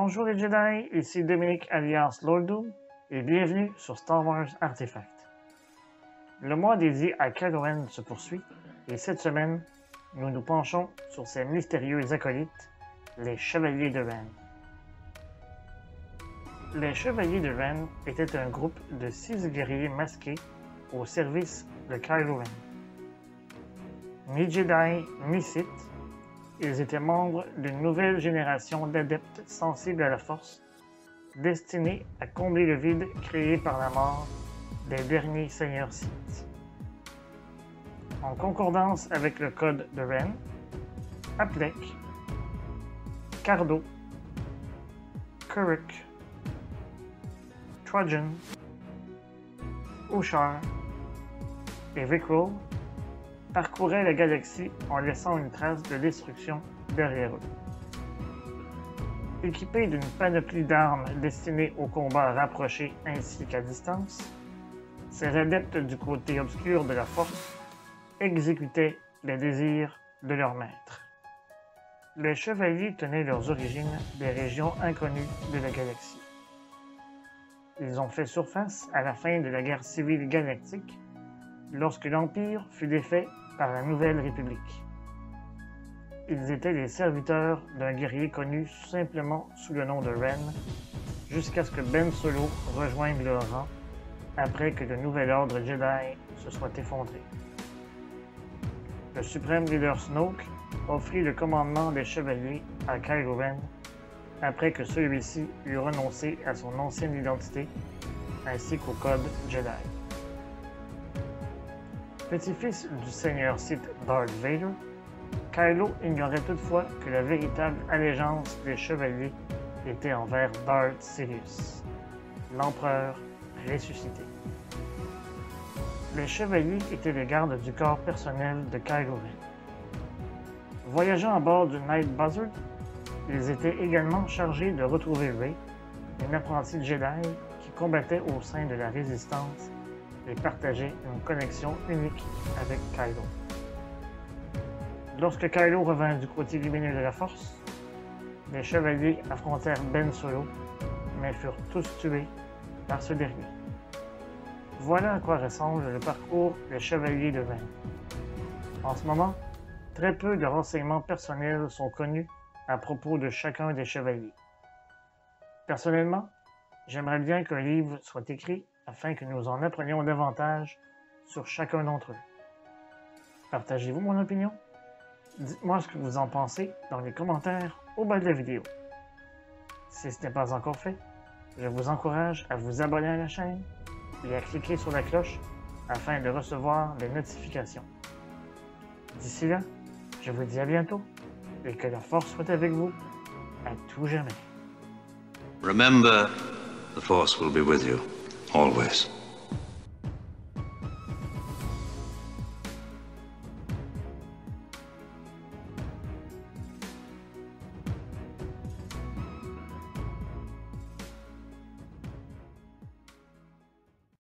Bonjour les Jedi, ici Dominique alias Lord Doom et bienvenue sur Star Wars Artifact. Le mois dédié à Kylo Ren se poursuit et cette semaine, nous nous penchons sur ces mystérieux acolytes, les Chevaliers de Ren. Les Chevaliers de Ren étaient un groupe de 6 guerriers masqués au service de Kylo Ren. Mi-Jedi, mi-Sith, ils étaient membres d'une nouvelle génération d'adeptes sensibles à la Force, destinés à combler le vide créé par la mort des derniers seigneurs Sith. En concordance avec le code de Ren, Aplek, Cardo, Kuruk, Trojan, Ushar et Vrykul parcouraient la galaxie en laissant une trace de destruction derrière eux. Équipés d'une panoplie d'armes destinées au combat rapproché ainsi qu'à distance, ces adeptes du côté obscur de la Force exécutaient les désirs de leur maître. Les chevaliers tenaient leurs origines des régions inconnues de la galaxie. Ils ont fait surface à la fin de la guerre civile galactique, lorsque l'Empire fut défait par la Nouvelle République. Ils étaient les serviteurs d'un guerrier connu simplement sous le nom de Ren, jusqu'à ce que Ben Solo rejoigne leur rang après que le nouvel ordre Jedi se soit effondré. Le suprême leader Snoke offrit le commandement des chevaliers à Kylo Ren après que celui-ci eut renoncé à son ancienne identité ainsi qu'au code Jedi. Petit-fils du seigneur Sith Darth Vader, Kylo ignorait toutefois que la véritable allégeance des chevaliers était envers Darth Sidious, l'empereur ressuscité. Les chevaliers étaient les gardes du corps personnel de Kylo Ren. Voyageant à bord du Night Buzzard, ils étaient également chargés de retrouver Rey, une apprentie Jedi qui combattait au sein de la Résistance et partageait une connexion unique avec Kylo. Lorsque Kylo revint du côté lumineux de la Force, les chevaliers affrontèrent Ben Solo, mais furent tous tués par ce dernier. Voilà à quoi ressemble le parcours des chevaliers de Ren. En ce moment, très peu de renseignements personnels sont connus à propos de chacun des chevaliers. Personnellement, j'aimerais bien qu'un livre soit écrit afin que nous en apprenions davantage sur chacun d'entre eux. Partagez-vous mon opinion? Dites-moi ce que vous en pensez dans les commentaires au bas de la vidéo. Si ce n'est pas encore fait, je vous encourage à vous abonner à la chaîne et à cliquer sur la cloche afin de recevoir les notifications. D'ici là, je vous dis à bientôt et que la Force soit avec vous à tout jamais. Remember, the Force will be with you, always.